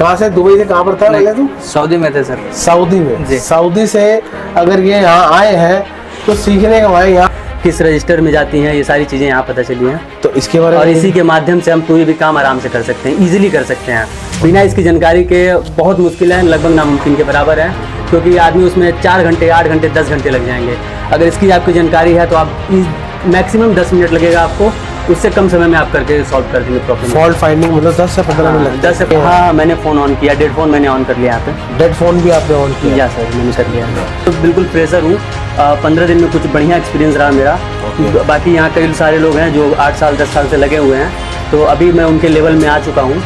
कहाँ से, दुबई से कहाँ पर था पहले तुम? सऊदी में थे सर। सऊदी में। जी। सऊदी से अगर ये यहाँ आए हैं तो सीखने का यहाँ किस रजिस्टर में जाती हैं, ये सारी चीज़ें यहाँ पता चली हैं। तो इसके बारे में, और इसी के माध्यम से हम कोई भी काम आराम से कर सकते हैं, इजीली कर सकते हैं। बिना इसकी जानकारी के बहुत मुश्किल है, लगभग नामुमकिन के बराबर है, क्योंकि आदमी उसमें 4 घंटे, 8 घंटे, 10 घंटे लग जाएंगे। अगर इसकी आपकी जानकारी है तो आप मैक्सिमम 10 मिनट लगेगा आपको, उससे कम समय में आप करके सॉल्व कर देंगे प्रॉब्लम। फॉल्ट फाइंडिंग मतलब 10 से 15 मिनट लगते 10 से, हाँ मैंने फ़ोन ऑन किया, डेड फ़ोन मैंने ऑन कर लिया यहाँ पे। डेड फोन भी आपने ऑन किया? या सर मैंने कर लिया। तो बिल्कुल फ्रेशर हूँ, 15 दिन में कुछ बढ़िया एक्सपीरियंस रहा मेरा। बाकी यहाँ कई सारे लोग हैं जो 8 साल 10 साल से लगे हुए हैं, तो अभी मैं उनके लेवल में आ चुका हूँ।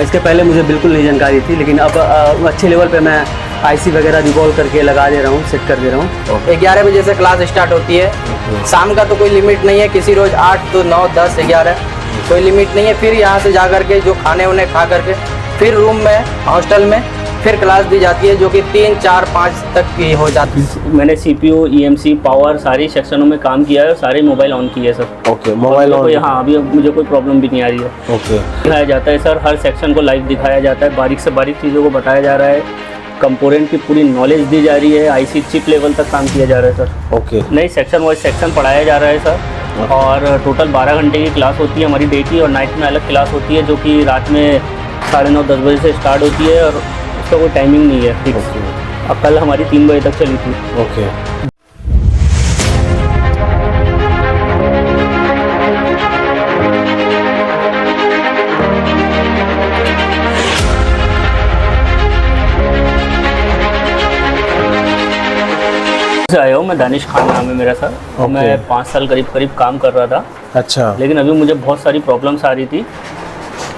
इसके पहले मुझे बिल्कुल नहीं जानकारी थी, लेकिन अब अच्छे लेवल पे मैं आईसी वगैरह रिवॉल्व करके लगा दे रहा हूँ, सेट कर दे रहा हूँ। 11 बजे से क्लास स्टार्ट होती है। शाम का तो कोई लिमिट नहीं है, किसी रोज 8 तो 9 10 11 कोई लिमिट नहीं है। फिर यहाँ से जा करके जो खाने उन्हें खा करके फिर रूम में, हॉस्टल में फिर क्लास दी जाती है, जो कि 3 4 5 तक की हो जाती है। मैंने CPU, EMC, पावर सारी सेक्शनों में काम किया है और सारे मोबाइल ऑन किए हैं सर। Okay, mobile on. हाँ, अभी मुझे कोई प्रॉब्लम भी नहीं आ रही है। ओके, दिखाया जाता है सर, हर सेक्शन को लाइव दिखाया जाता है, बारीक से बारीक चीज़ों को बताया जा रहा है, कंपोनेंट की पूरी नॉलेज दी जा रही है, IC चिप लेवल तक काम किया जा रहा है सर। ओके, नहीं, सेक्शन वाइज सेक्शन पढ़ाया जा रहा है सर। और टोटल 12 घंटे की क्लास होती है हमारी, डे की, और नाइट में अलग क्लास होती है, जो कि रात में 9:30 10 बजे से स्टार्ट होती है, और उसका कोई टाइमिंग नहीं है फिक्स। अब कल हमारी 3 बजे तक चली थी। ओके। आया हूँ मैं, दानिश खान नाम है मेरा सर। और मैं 5 साल करीब काम कर रहा था। अच्छा। लेकिन अभी मुझे बहुत सारी प्रॉब्लम्स आ रही थी,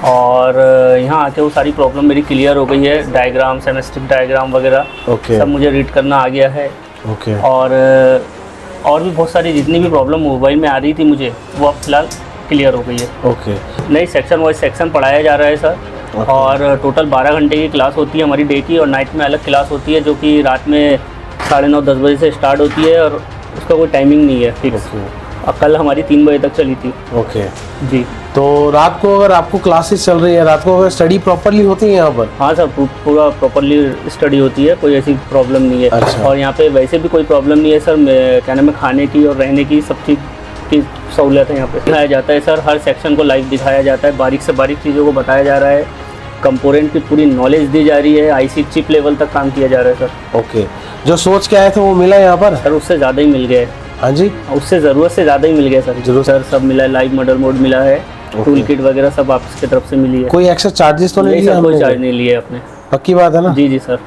और यहाँ आके वो सारी प्रॉब्लम मेरी क्लियर हो गई है। डायग्राम, सेमेस्टिक डायग्राम वगैरह ओके, सब मुझे रीड करना आ गया है। ओके। और भी बहुत सारी जितनी भी प्रॉब्लम मोबाइल में आ रही थी मुझे, वो अब फिलहाल क्लियर हो गई है। ओके। नहीं, सेक्शन वाइज सेक्शन पढ़ाया जा रहा है सर। और टोटल 12 घंटे की क्लास होती है हमारी, डे की, और नाइट में अलग क्लास होती है, जो कि रात में 9:30 10 बजे से स्टार्ट होती है, और उसका कोई टाइमिंग नहीं है फिक्स। और कल हमारी 3 बजे तक चली थी। ओके जी। तो रात को अगर आपको क्लासेस चल रही है, रात को अगर स्टडी प्रॉपर्ली होती है यहाँ पर? हाँ सर, पूरा प्रॉपर्ली स्टडी होती है, कोई ऐसी प्रॉब्लम नहीं है। अच्छा। और यहाँ पे वैसे भी कोई प्रॉब्लम नहीं है सर, क्या नाम है, खाने की और रहने की सब चीज़ की सहूलियत है यहाँ पे। दिखाया जाता है सर, हर सेक्शन को लाइव दिखाया जाता है, बारीक से बारीक चीज़ों को बताया जा रहा है, कंपोनेंट की पूरी नॉलेज दी जा रही है, IC चिप लेवल तक काम किया जा रहा है सर। ओके, जो सोच के आए थे वो मिला यहाँ पर? सर उससे ज़्यादा ही मिल गया है। हाँ जी, उससे ज़रूरत से ज़्यादा ही मिल गया सर। जरूर सर, सब मिला है, लाइव मॉडल मोड मिला है, टूल किट वगैरह सब आपकी तरफ से मिली है। कोई एक्स्ट्रा चार्जेस तो नहीं सर, लिया कोई हमने? चार्ज नहीं लिए अपने। पक्की बात है ना? जी जी सर।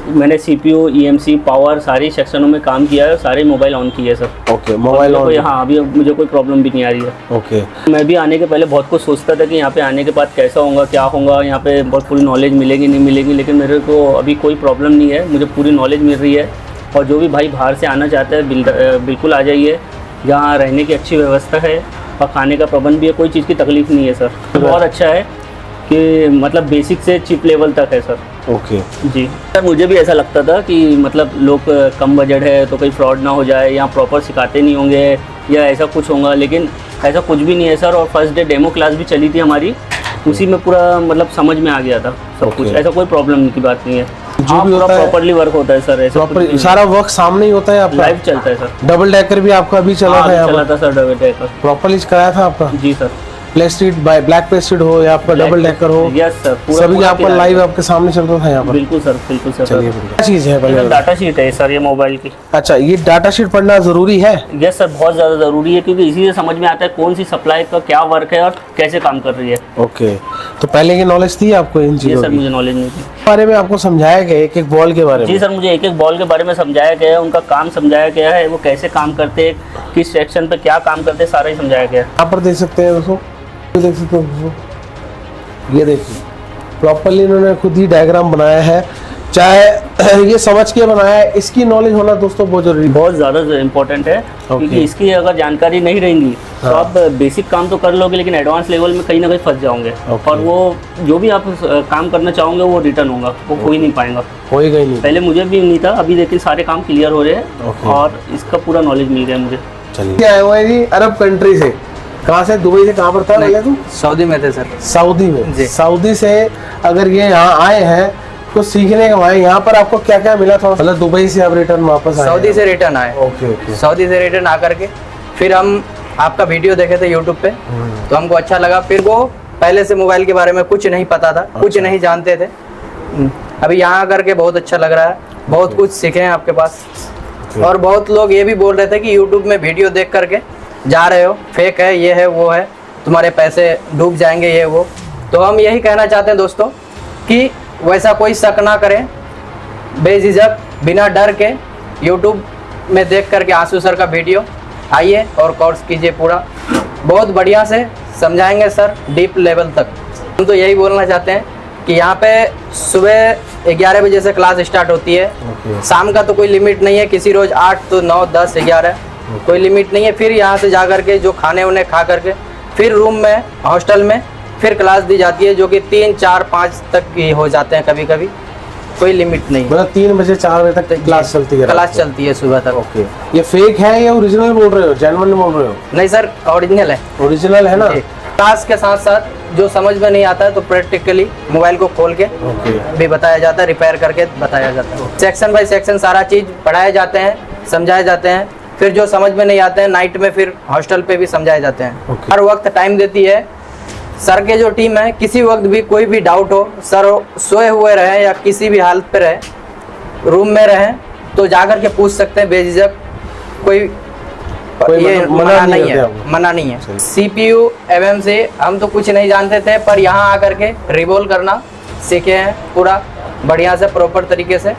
मैंने CPU, EMC, पावर सारी सेक्शनों में काम किया है और सारे मोबाइल ऑन किए सर। Okay, mobile on. हाँ, अभी मुझे कोई प्रॉब्लम भी नहीं आ रही है। ओके। मैं भी आने के पहले बहुत कुछ सोचता था कि यहाँ पे आने के बाद कैसा होगा, क्या होगा, यहाँ पे बहुत पूरी नॉलेज मिलेगी नहीं मिलेगी, लेकिन मेरे को अभी कोई प्रॉब्लम नहीं है, मुझे पूरी नॉलेज मिल रही है। और जो भी भाई बाहर से आना चाहता है बिल्कुल आ जाइए, यहाँ रहने की अच्छी व्यवस्था है और खाने का प्रबंध भी है, कोई चीज़ की तकलीफ नहीं है सर। बहुत अच्छा है कि मतलब बेसिक से चिप लेवल तक है सर। ओके जी सर, मुझे भी ऐसा लगता था कि मतलब लोग कम बजट है तो कोई फ्रॉड ना हो जाए, यहाँ प्रॉपर सिखाते नहीं होंगे या ऐसा कुछ होगा, लेकिन ऐसा कुछ भी नहीं है सर। और फर्स्ट डे डेमो क्लास भी चली थी हमारी, उसी में पूरा मतलब समझ में आ गया था सब कुछ, ऐसा कोई प्रॉब्लम की बात नहीं है। जो भी होता है प्रॉपर्ली वर्क होता है सर, ऐसा प्रॉपर सारा वर्क सामने ही होता है आपका? लाइव चलता है सर। डबल डेकर भी आपका अभी चला था यहाँ चला पर? था सर, डबल डेकर प्रॉपर्ली कराया था आपका? जी सर। प्लेस्टिड बाय ब्लैक प्लेस्टिड हो या आपका डबल डेकर हो? यस सर, सभी आपका लाइव आपके सामने चल रहा था यहाँ पर? बिल्कुल सर, बिल्कुल सर। चलिए, क्या चीज़ है पहले? डाटा शीट है सर ये मोबाइल की। अच्छा, ये डाटा शीट पढ़ना जरूरी है? यस सर, बहुत ज़्यादा ज़रूरी है, क्योंकि इसी से समझ में आता है कौन सी सप्लाई का क्या वर्क है और कैसे काम कर रही है। ओके, तो पहले की नॉलेज थी आपको इन ये चीज़ों सर की? मुझे नॉलेज नहीं थी। बारे में आपको समझाया गया एक एक बॉल के बारे में? जी सर, मुझे एक एक बॉल के बारे में समझाया गया है, उनका काम समझाया गया है, वो कैसे काम करते हैं, किस सेक्शन पे क्या काम करते हैं, सारा ही समझाया गया है। यहाँ पर देख सकते हैं दोस्तों, देख सकते हो दोस्तों, ये देखिए प्रॉपरली इन्होंने खुद ही डायग्राम बनाया है, चाहे ये समझ के बनाया है। इसकी नॉलेज होना दोस्तों बहुत जरूरी है, बहुत ज़्यादा इम्पोर्टेंट है, क्योंकि इसकी अगर जानकारी नहीं रहेंगी तो आप बेसिक काम तो कर लोगे, लेकिन एडवांस लेवल में कहीं ना कहीं फंस जाओगे, और वो जो भी आप काम करना चाहोगे वो रिटर्न होगा, वो हो ही नहीं पाएगा। होएगा ही नहीं। पहले मुझे भी नहीं था, अभी लेकिन सारे काम क्लियर हो रहे हैं और इसका पूरा नॉलेज मिल गया मुझे। चलिए, आए हुए हैं जी अरब कंट्री से, कहाँ से, दुबई से कहाँ पर था भैया तू? सऊदी में थे सर। सऊदी में। जी। सऊदी से अगर ये यहाँ आए हैं कुछ सीखने को आए, यहाँ पर आपको क्या क्या मिला था? मतलब दुबई से आप रिटर्न वापस आए? सऊदी से रिटर्न आए। Okay okay. सऊदी से रिटर्न आकर के फिर हम आपका वीडियो देखे थे यूट्यूब पे, तो हमको अच्छा लगा। फिर वो पहले से मोबाइल के बारे में कुछ नहीं पता था, कुछ नहीं जानते थे। अभी यहाँ आकर के बहुत अच्छा लग रहा है, बहुत कुछ सीखे हैं आपके पास। और बहुत लोग ये भी बोल रहे थे कि यूट्यूब में वीडियो देख करके जा रहे हो, फेक है, ये है वो है, तुम्हारे पैसे डूब जाएंगे, ये वो। तो हम यही कहना चाहते हैं दोस्तों कि वैसा कोई शक ना करें, बेझिझक बिना डर के यूट्यूब में देख करके आंसू सर का वीडियो आइए और कोर्स कीजिए पूरा। बहुत बढ़िया से समझाएंगे सर, डीप लेवल तक। हम तो यही बोलना चाहते हैं कि यहाँ पे सुबह 11 बजे से क्लास स्टार्ट होती है। शाम का तो कोई लिमिट नहीं है, किसी रोज 8 तो 9 10 11 कोई लिमिट नहीं है। फिर यहाँ से जा करके जो खाने उन्हें खा करके फिर रूम में हॉस्टल में फिर क्लास दी जाती है, जो कि 3 4 5 तक की हो जाते हैं कभी कभी, कोई लिमिट नहीं। मतलब 3 बजे 4 बजे तक क्लास चलती है? क्लास चलती है सुबह तक। ओके। ये फेक है या ओरिजिनल बोल रहे हो, जेन्युइन बोल रहे हो? नहीं सर, ओरिजिनल है। ओरिजिनल है ना? क्लास के साथ साथ जो समझ में नहीं आता है तो प्रैक्टिकली मोबाइल को खोल के भी बताया जाता है, रिपेयर करके बताया जाता है। सेक्शन बाय सेक्शन सारा चीज पढ़ाए जाते हैं, समझाए जाते हैं। फिर जो समझ में नहीं आते हैं नाइट में फिर हॉस्टल पे भी समझाए जाते हैं। हर वक्त टाइम देती है सर के जो टीम है। किसी वक्त भी कोई भी डाउट हो, सर सोए हुए रहे या किसी भी हालत पे रहे, रूम में रहे, तो जाकर के पूछ सकते हैं बेझिझक। कोई ये मतलब मना नहीं है, करते मना नहीं है। CPU MM से हम तो कुछ नहीं जानते थे, पर यहाँ आकर के रिवॉल्व करना सीखे हैं पूरा बढ़िया से, प्रॉपर तरीके से।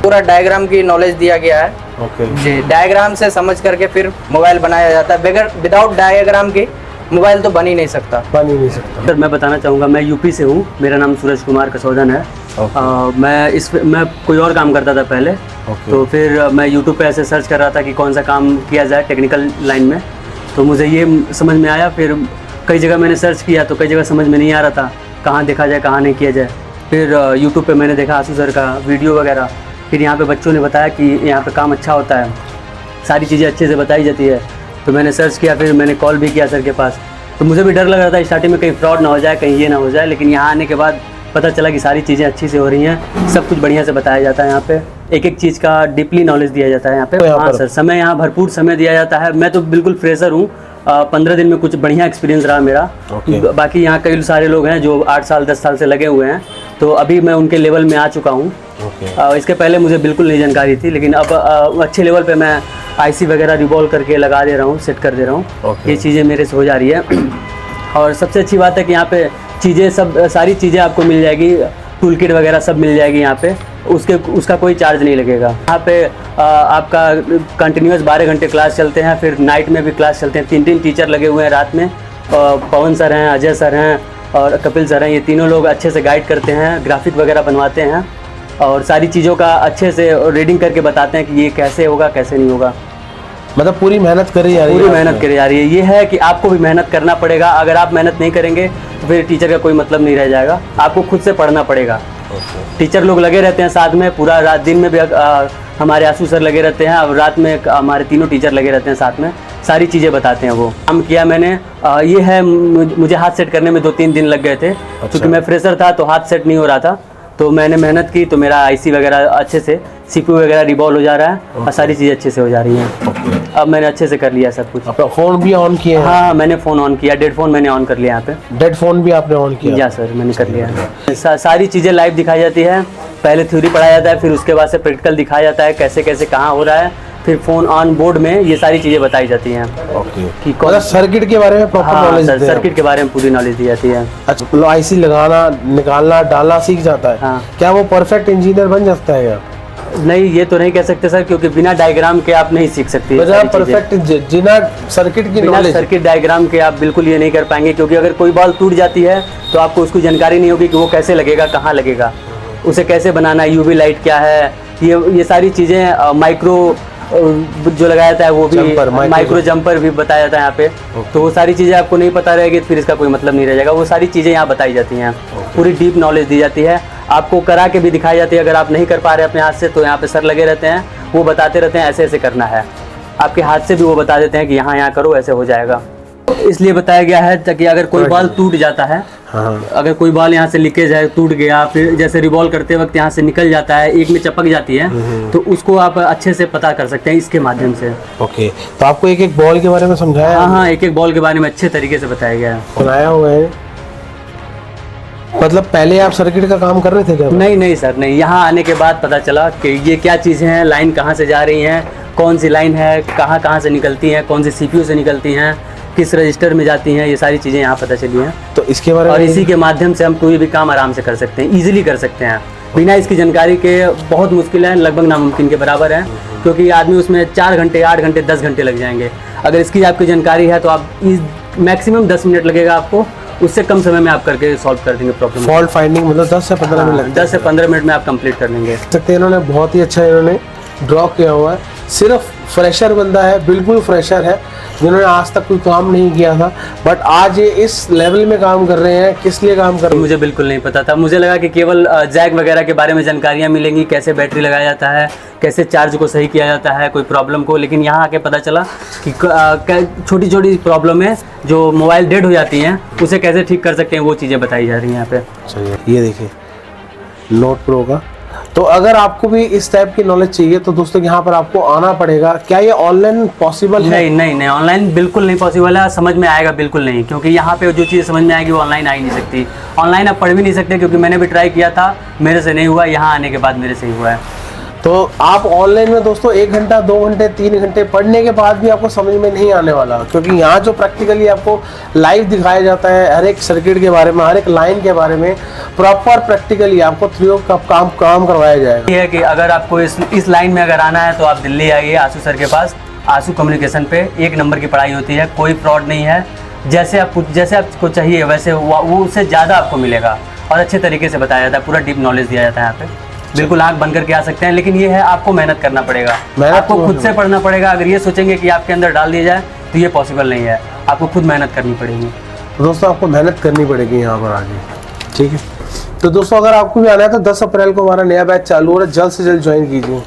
पूरा डायग्राम की नॉलेज दिया गया है। ओके जी, डायग्राम से समझ करके फिर मोबाइल बनाया जाता है। बगैर विदाउट डायग्राम के मोबाइल तो बन ही नहीं सकता। बन ही नहीं सकता। सर मैं बताना चाहूँगा, मैं यूपी से हूँ, मेरा नाम सूरज कुमार कसौदन है। मैं कोई और काम करता था पहले, तो फिर मैं यूट्यूब पे ऐसे सर्च कर रहा था कि कौन सा काम किया जाए टेक्निकल लाइन में। तो मुझे ये समझ में आया। फिर कई जगह मैंने सर्च किया तो कई जगह समझ में नहीं आ रहा था कहाँ देखा जाए कहाँ नहीं किया जाए। फिर यूट्यूब पे मैंने देखा आंसू सर का वीडियो वगैरह। फिर यहाँ पे बच्चों ने बताया कि यहाँ पे काम अच्छा होता है, सारी चीज़ें अच्छे से बताई जाती है। तो मैंने सर्च किया, फिर मैंने कॉल भी किया सर के पास। तो मुझे भी डर लग रहा था स्टार्टिंग में, कहीं फ्रॉड ना हो जाए, कहीं ये ना हो जाए। लेकिन यहाँ आने के बाद पता चला कि सारी चीज़ें अच्छी से हो रही हैं, सब कुछ बढ़िया से बताया जाता है। यहाँ पे एक एक चीज़ का डीपली नॉलेज दिया जाता है यहाँ पे। हाँ सर, समय यहाँ भरपूर समय दिया जाता है। मैं तो बिल्कुल फ्रेशर हूँ, 15 दिन में कुछ बढ़िया एक्सपीरियंस रहा मेरा। बाकी यहाँ कई सारे लोग हैं जो 8 साल 10 साल से लगे हुए हैं, तो अभी मैं उनके लेवल में आ चुका हूँ। इसके पहले मुझे बिल्कुल नहीं जानकारी थी, लेकिन अब अच्छे लेवल पे मैं IC वगैरह रिवॉल्व करके लगा दे रहा हूँ, सेट कर दे रहा हूँ। ये चीज़ें मेरे से हो जा रही है। और सबसे अच्छी बात है कि यहाँ पे चीज़ें सब सारी चीज़ें आपको मिल जाएगी, टूल किट वगैरह सब मिल जाएगी यहाँ पे। उसका कोई चार्ज नहीं लगेगा। यहाँ पे आपका कंटिन्यूस 12 घंटे क्लास चलते हैं, फिर नाइट में भी क्लास चलते हैं। 3 टीचर लगे हुए हैं रात में। पवन सर हैं, अजय सर हैं और कपिल सर हैं। ये तीनों लोग अच्छे से गाइड करते हैं, ग्राफिक वगैरह बनवाते हैं और सारी चीज़ों का अच्छे से रीडिंग करके बताते हैं कि ये कैसे होगा कैसे नहीं होगा। मतलब पूरी मेहनत करी जा रही है? पूरी मेहनत करी जा रही है। ये है कि आपको भी मेहनत करना पड़ेगा। अगर आप मेहनत नहीं करेंगे तो फिर टीचर का कोई मतलब नहीं रह जाएगा। आपको खुद से पढ़ना पड़ेगा। टीचर लोग लगे रहते हैं साथ में, पूरा रात दिन में भी हमारे आंसू सर लगे रहते हैं और रात में हमारे तीनों टीचर लगे रहते हैं साथ में, सारी चीज़ें बताते हैं। वो काम किया मैंने, ये है, मुझे हाथ सेट करने में 2-3 दिन लग गए थे। क्योंकि मैं फ्रेशर था तो हाथ सेट नहीं हो रहा था, तो मैंने मेहनत की तो मेरा IC वगैरह अच्छे से, CPU वगैरह रिवॉल्व हो जा रहा है और सारी चीज़ें अच्छे से हो जा रही हैं। अब मैंने अच्छे से कर लिया सब कुछ। अपना फ़ोन भी ऑन किया है? हाँ, मैंने फ़ोन ऑन किया, डेड फ़ोन मैंने ऑन कर लिया यहाँ पे। डेड फ़ोन भी आपने ऑन किया? या सर, मैंने कर लिया। सारी चीज़ें लाइव दिखाई जाती है। पहले थ्योरी पढ़ाया जाता है, फिर उसके बाद से प्रैक्टिकल दिखाया जाता है, कैसे कैसे कहाँ हो रहा है। फिर फ़ोन ऑन बोर्ड में ये सारी चीज़ें बताई जाती हैं। कि मतलब सर्किट के बारे में प्रॉपर नॉलेज? हाँ, सर्किट के बारे में पूरी नॉलेज दी जाती है। अच्छा, मतलब IC लगाना, निकालना, डालना सीख जाता है? हाँ। क्या वो परफेक्ट इंजीनियर बन जाता है? नहीं, ये तो नहीं कह सकते सर, क्योंकि बिना डायग्राम के आप नहीं सीख सकते। परफेक्ट बिना सर्किट की नॉलेज, सर्किट डायग्राम के आप बिल्कुल ये नहीं कर पाएंगे। क्योंकि अगर कोई बॉल टूट जाती है तो आपको उसकी जानकारी नहीं होगी कि वो कैसे लगेगा, कहाँ लगेगा, उसे कैसे बनाना है, UV लाइट क्या है, ये सारी चीज़ें। माइक्रो जो लगाया जाता है वो भी, माइक्रो जंपर भी बताया जाता है यहाँ पे। तो वो सारी चीज़ें आपको नहीं पता रहेगी तो फिर इसका कोई मतलब नहीं रह जाएगा। वो सारी चीज़ें यहाँ बताई जाती हैं, पूरी डीप नॉलेज दी जाती है। आपको करा के भी दिखाई जाती है। अगर आप नहीं कर पा रहे अपने हाथ से तो यहाँ पे सर लगे रहते हैं, वो बताते रहते हैं ऐसे ऐसे करना है। आपके हाथ से भी वो बता देते हैं कि यहाँ करो, ऐसे हो जाएगा। इसलिए बताया गया है ताकि अगर कोई बॉल टूट जाता है, हाँ अगर कोई बॉल यहाँ से लीकेज है, टूट गया, फिर जैसे रिवॉल्व करते वक्त यहाँ से निकल जाता है, एक में चपक जाती है, तो उसको आप अच्छे से पता कर सकते हैं इसके माध्यम से। ओके, तो आपको एक एक बॉल के बारे में समझाया? हाँ हाँ, एक एक बॉल के बारे में अच्छे तरीके से बताया गया है। बनाया हुआ है। मतलब पहले आप सर्किट का काम कर रहे थे क्या? नहीं नहीं सर, नहीं। यहाँ आने के बाद पता चला कि ये क्या चीज़ें हैं, लाइन कहाँ से जा रही हैं, कौन सी लाइन है, कहाँ कहाँ से निकलती हैं, कौन सी CPU से निकलती हैं, किस रजिस्टर में जाती हैं, ये सारी चीज़ें यहाँ पता चली हैं। तो इसके बारे में, और इसी के माध्यम से हम कोई भी काम आराम से कर सकते हैं, इजीली कर सकते हैं। बिना इसकी जानकारी के बहुत मुश्किल है, लगभग नामुमकिन के बराबर है, क्योंकि आदमी उसमें 4 घंटे, 8 घंटे, 10 घंटे लग जाएंगे। अगर इसकी आपकी जानकारी है तो आप मैक्सिमम 10 मिनट लगेगा आपको, उससे कम समय में आप करके सॉल्व कर देंगे प्रॉब्लम। फॉल्ट फाइंडिंग मतलब 10 से 15 मिनट लगते हैं। 10 से 15 मिनट में आप कंप्लीट कर लेंगे। सकते हैं इन्होंने बहुत ही अच्छा इन्होंने ड्रॉ किया हुआ है। सिर्फ फ्रेशर बंदा है, बिल्कुल फ्रेशर है, जिन्होंने आज तक कोई काम नहीं किया था, बट आज ये इस लेवल में काम कर रहे हैं। किस लिए काम कर रहे हैं मुझे बिल्कुल नहीं पता था। मुझे लगा कि केवल जैक वगैरह के बारे में जानकारियाँ मिलेंगी, कैसे बैटरी लगाया जाता है, कैसे चार्ज को सही किया जाता है कोई प्रॉब्लम को, लेकिन यहाँ आके पता चला कि छोटी छोटी प्रॉब्लम है जो मोबाइल डेड हो जाती हैं, उसे कैसे ठीक कर सकते हैं, वो चीज़ें बताई जा रही हैं यहाँ पे। चलिए, ये देखिए नोट प्रो का। तो अगर आपको भी इस टाइप की नॉलेज चाहिए तो दोस्तों यहाँ पर आपको आना पड़ेगा। क्या ये ऑनलाइन पॉसिबल है? नहीं नहीं नहीं, ऑनलाइन बिल्कुल नहीं पॉसिबल है, समझ में आएगा बिल्कुल नहीं, क्योंकि यहाँ पे जो चीज़ समझ में आएगी वो ऑनलाइन आ ही नहीं सकती। ऑनलाइन आप पढ़ भी नहीं सकते, क्योंकि मैंने भी ट्राई किया था, मेरे से नहीं हुआ, यहाँ आने के बाद मेरे से ही हुआ है। तो आप ऑनलाइन में दोस्तों 1 घंटा, 2 घंटे, 3 घंटे पढ़ने के बाद भी आपको समझ में नहीं आने वाला, क्योंकि यहाँ जो प्रैक्टिकली आपको लाइव दिखाया जाता है, हर एक सर्किट के बारे में, हर एक लाइन के बारे में प्रॉपर प्रैक्टिकली आपको थ्रू का काम करवाया जाएगा। ये है कि अगर आपको इस लाइन में अगर आना है तो आप दिल्ली आइए आशु सर के पास। आशु कम्युनिकेशन पे 1 नंबर की पढ़ाई होती है, कोई फ्रॉड नहीं है। जैसे आपको चाहिए वैसे वो उससे ज़्यादा आपको मिलेगा, और अच्छे तरीके से बताया जाता है, पूरा डीप नॉलेज दिया जाता है यहाँ पे। बिल्कुल आंख बंद करके आ सकते हैं, लेकिन ये है आपको मेहनत करना पड़ेगा, आपको खुद से पढ़ना पड़ेगा। अगर ये सोचेंगे कि आपके अंदर डाल दिया जाए तो ये पॉसिबल नहीं है, आपको खुद मेहनत करनी पड़ेगी। तो दोस्तों आपको मेहनत करनी पड़ेगी यहाँ पर आगे, ठीक है। तो दोस्तों अगर आपको भी आना है तो 10 अप्रैल को हमारा नया बैच चालू हो रहा है, जल्द से जल्द ज्वाइन कीजिए।